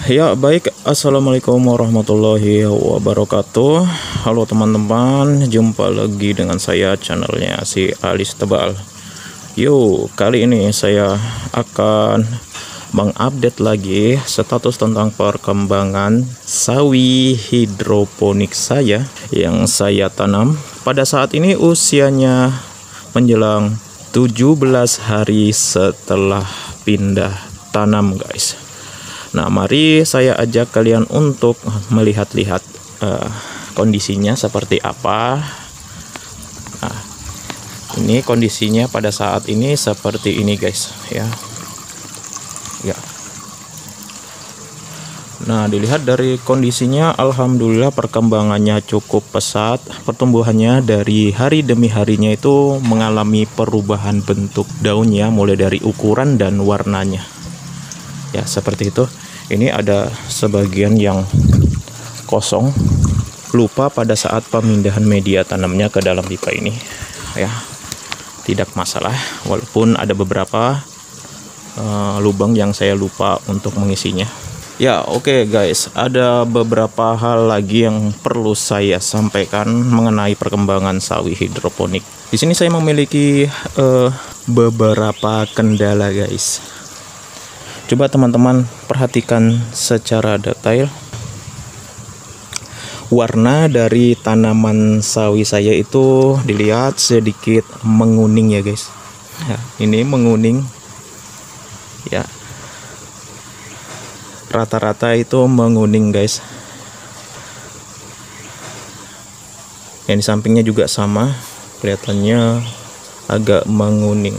Ya baik, assalamualaikum warahmatullahi wabarakatuh. Halo teman-teman, jumpa lagi dengan saya channelnya si Alis Tebal. Yuk, kali ini saya akan mengupdate lagi status tentang perkembangan sawi hidroponik saya yang saya tanam. Pada saat ini usianya menjelang 17 hari setelah pindah tanam, guys. Nah, mari saya ajak kalian untuk melihat-lihat kondisinya seperti apa. Nah, ini kondisinya pada saat ini seperti ini, guys, ya. Ya. Nah, dilihat dari kondisinya, alhamdulillah perkembangannya cukup pesat. Pertumbuhannya dari hari demi harinya itu mengalami perubahan bentuk daunnya, mulai dari ukuran dan warnanya. Ya, seperti itu. Ini ada sebagian yang kosong, lupa pada saat pemindahan media tanamnya ke dalam pipa ini. Ya, tidak masalah, walaupun ada beberapa lubang yang saya lupa untuk mengisinya. Ya, oke, guys, ada beberapa hal lagi yang perlu saya sampaikan mengenai perkembangan sawi hidroponik. Di sini saya memiliki beberapa kendala, guys. Coba teman-teman perhatikan secara detail. Warna dari tanaman sawi saya itu dilihat sedikit menguning ya, guys. Ya, ini menguning. Ya. Rata-rata itu menguning, guys. Yang di sampingnya juga sama, kelihatannya agak menguning.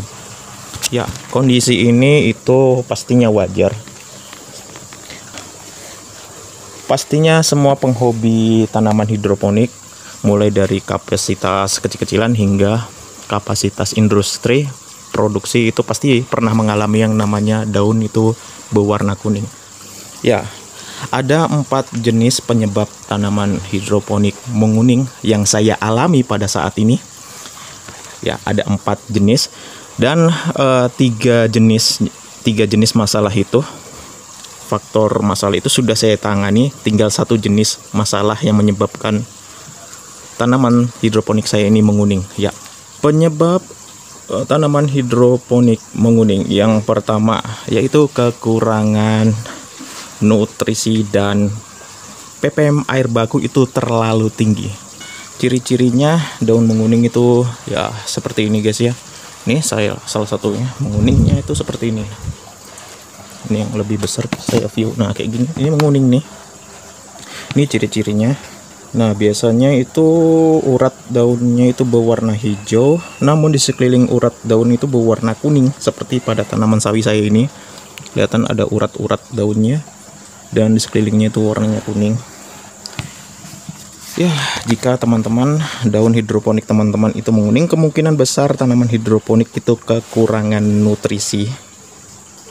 Ya, kondisi ini itu pastinya wajar. Pastinya semua penghobi tanaman hidroponik, mulai dari kapasitas kecil-kecilan hingga kapasitas industri produksi, itu pasti pernah mengalami yang namanya daun itu berwarna kuning. Ya, ada 4 jenis penyebab tanaman hidroponik menguning yang saya alami pada saat ini. Ya, ada 4 jenis. Dan tiga jenis masalah itu, faktor masalah itu sudah saya tangani. Tinggal 1 jenis masalah yang menyebabkan tanaman hidroponik saya ini menguning. Ya, penyebab tanaman hidroponik menguning yang pertama yaitu kekurangan nutrisi dan ppm air baku itu terlalu tinggi. Ciri-cirinya daun menguning itu ya seperti ini, guys, ya. Ini saya salah satunya menguningnya itu seperti ini. Ini yang lebih besar saya view. Nah, kayak gini. Ini menguning nih. Ini ciri-cirinya. Nah, biasanya itu urat daunnya itu berwarna hijau, namun di sekeliling urat daun itu berwarna kuning seperti pada tanaman sawi saya ini. Kelihatan ada urat-urat daunnya dan di sekelilingnya itu warnanya kuning. Ya, jika teman-teman daun hidroponik teman-teman itu menguning, kemungkinan besar tanaman hidroponik itu kekurangan nutrisi.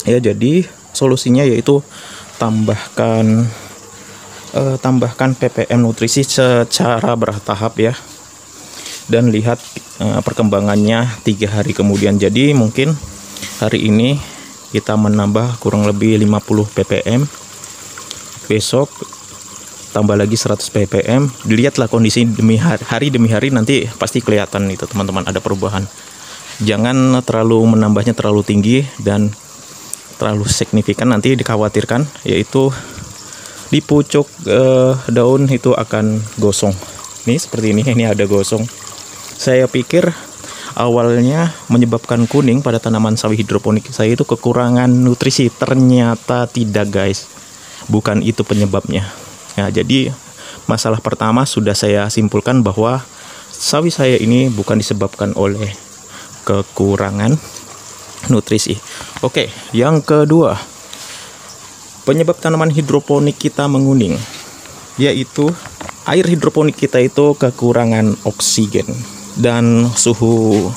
Ya, jadi solusinya yaitu tambahkan ppm nutrisi secara bertahap ya. Dan lihat perkembangannya 3 hari kemudian. Jadi mungkin hari ini kita menambah kurang lebih 50 ppm. Besok tambah lagi 100 ppm. Dilihatlah kondisi demi hari demi hari, nanti pasti kelihatan itu teman-teman ada perubahan. Jangan terlalu menambahnya terlalu tinggi dan terlalu signifikan, nanti dikhawatirkan yaitu di pucuk daun itu akan gosong. Ini seperti ini ada gosong. Saya pikir awalnya menyebabkan kuning pada tanaman sawi hidroponik saya itu kekurangan nutrisi. Ternyata tidak, guys. Bukan itu penyebabnya. Ya, jadi masalah pertama sudah saya simpulkan bahwa sawi saya ini bukan disebabkan oleh kekurangan nutrisi. Oke, yang kedua, penyebab tanaman hidroponik kita menguning yaitu air hidroponik kita itu kekurangan oksigen dan suhu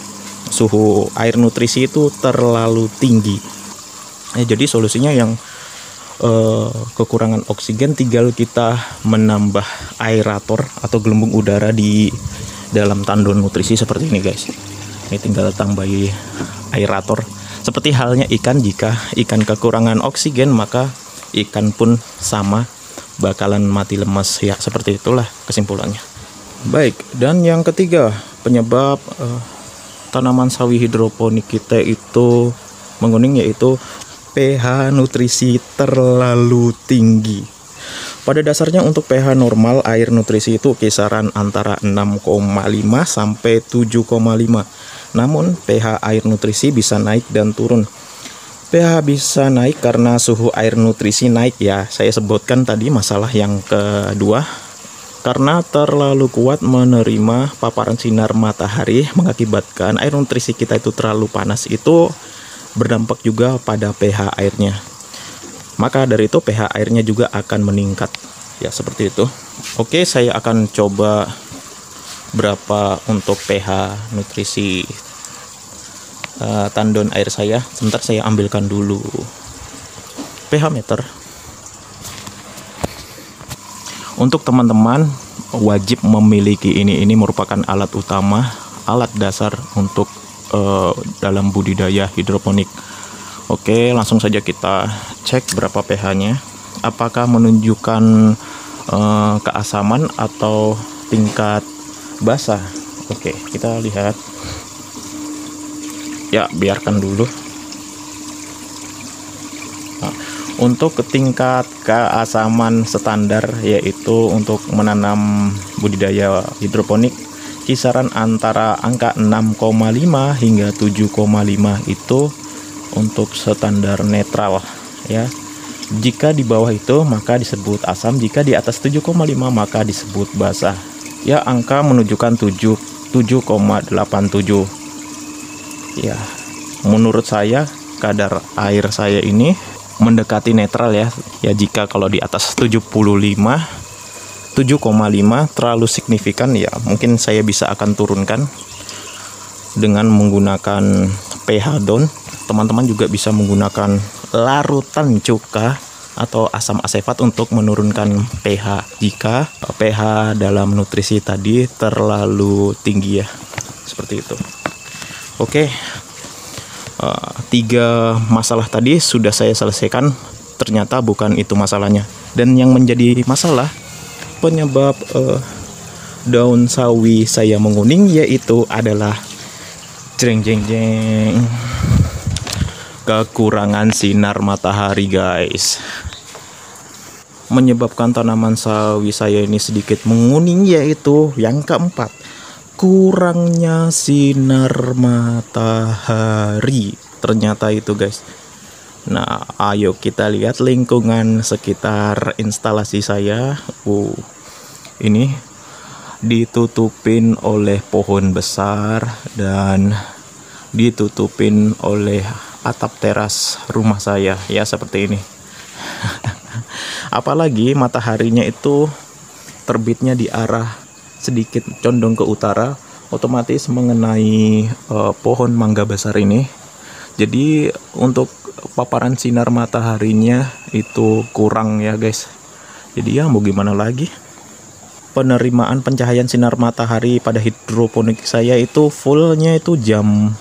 air nutrisi itu terlalu tinggi. Jadi solusinya yang kekurangan oksigen, tinggal kita menambah aerator atau gelembung udara di dalam tandon nutrisi seperti ini, guys. Ini tinggal tambahi aerator. Seperti halnya ikan, jika ikan kekurangan oksigen maka ikan pun sama, bakalan mati lemas ya. Seperti itulah kesimpulannya. Baik, dan yang ketiga penyebab tanaman sawi hidroponik kita itu menguning, yaitu pH nutrisi terlalu tinggi. Pada dasarnya untuk pH normal air nutrisi itu kisaran antara 6,5 sampai 7,5. Namun pH air nutrisi bisa naik dan turun. pH bisa naik karena suhu air nutrisi naik ya. Saya sebutkan tadi masalah yang kedua. Karena terlalu kuat menerima paparan sinar matahari mengakibatkan air nutrisi kita itu terlalu panas, itu berdampak juga pada pH airnya. Maka dari itu pH airnya juga akan meningkat. Ya seperti itu. Oke, saya akan coba berapa untuk pH nutrisi tandon air saya. Sebentar saya ambilkan dulu pH meter. Untuk teman-teman wajib memiliki ini merupakan alat utama, alat dasar untuk dalam budidaya hidroponik. Oke, langsung saja kita cek berapa pH-nya. Apakah menunjukkan keasaman atau tingkat basah. Oke, kita lihat. Ya, biarkan dulu. Nah, untuk tingkat keasaman standar, yaitu untuk menanam budidaya hidroponik, kisaran antara angka 6,5 hingga 7,5 itu untuk standar netral ya. Jika di bawah itu maka disebut asam, jika di atas 7,5 maka disebut basah. Ya, angka menunjukkan 7,87. Ya, menurut saya kadar air saya ini mendekati netral ya. Ya, jika kalau di atas 7,5 terlalu signifikan ya, mungkin saya bisa akan turunkan dengan menggunakan pH down. Teman-teman juga bisa menggunakan larutan cuka atau asam asefat untuk menurunkan pH jika pH dalam nutrisi tadi terlalu tinggi ya. Seperti itu. Oke, 3 masalah tadi sudah saya selesaikan. Ternyata bukan itu masalahnya. Dan yang menjadi masalah penyebab daun sawi saya menguning yaitu adalah jeng kekurangan sinar matahari guys. Menyebabkan tanaman sawi saya ini sedikit menguning yaitu yang keempat, kurangnya sinar matahari. Ternyata itu guys. Nah, ayo kita lihat lingkungan sekitar instalasi saya. Ini ditutupin oleh pohon besar dan ditutupin oleh atap teras rumah saya ya, seperti ini. Apalagi mataharinya itu terbitnya di arah sedikit condong ke utara, otomatis mengenai pohon mangga besar ini. Jadi untuk paparan sinar mataharinya itu kurang ya guys. Jadi ya mau gimana lagi. Penerimaan pencahayaan sinar matahari pada hidroponik saya itu fullnya itu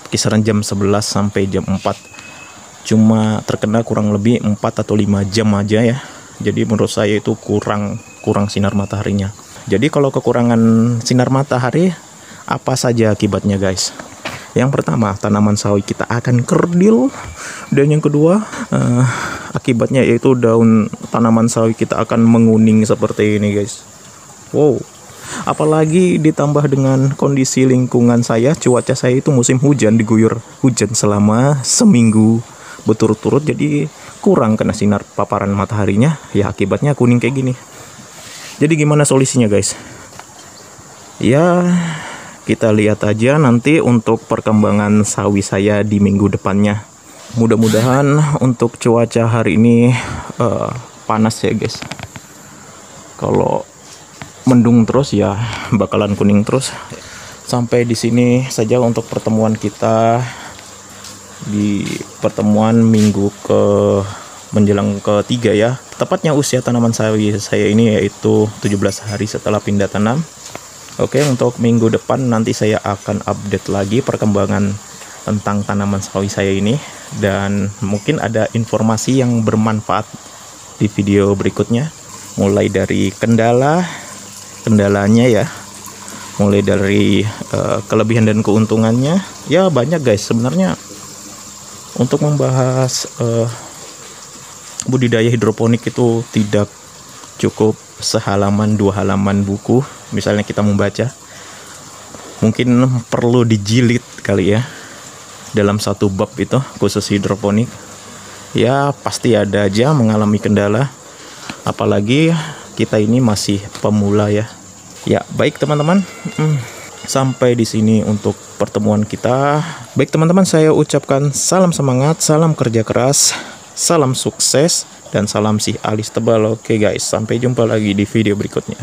kisaran jam 11 sampai jam 4. Cuma terkena kurang lebih 4 atau 5 jam aja ya. Jadi menurut saya itu kurang sinar mataharinya. Jadi kalau kekurangan sinar matahari, apa saja akibatnya guys? Yang pertama, tanaman sawi kita akan kerdil. Dan yang kedua, akibatnya yaitu daun tanaman sawi kita akan menguning seperti ini guys. Wow, apalagi ditambah dengan kondisi lingkungan saya, cuaca saya itu musim hujan, diguyur hujan selama seminggu berturut-turut, jadi kurang kena sinar paparan mataharinya, ya akibatnya kuning kayak gini. Jadi gimana solusinya guys? Ya, kita lihat aja nanti untuk perkembangan sawi saya di minggu depannya. Mudah-mudahan untuk cuaca hari ini panas ya guys. Kalau mendung terus ya bakalan kuning terus. Sampai di sini saja untuk pertemuan kita di pertemuan minggu menjelang ketiga ya. Tepatnya usia tanaman sawi saya ini yaitu 17 hari setelah pindah tanam. Oke, untuk minggu depan nanti saya akan update lagi perkembangan tentang tanaman sawi saya ini, dan mungkin ada informasi yang bermanfaat di video berikutnya, mulai dari kendalanya ya, mulai dari kelebihan dan keuntungannya. Ya banyak guys sebenarnya. Untuk membahas budidaya hidroponik itu tidak cukup sehalaman 2 halaman buku. Misalnya kita membaca, mungkin perlu dijilid kali ya dalam satu bab itu khusus hidroponik. Ya pasti ada aja mengalami kendala, apalagi kita ini masih pemula ya. Ya baik teman-teman, sampai di sini untuk pertemuan kita. Baik teman-teman, saya ucapkan salam semangat, salam kerja keras, salam sukses, dan salam si alis tebal. Oke guys, sampai jumpa lagi di video berikutnya.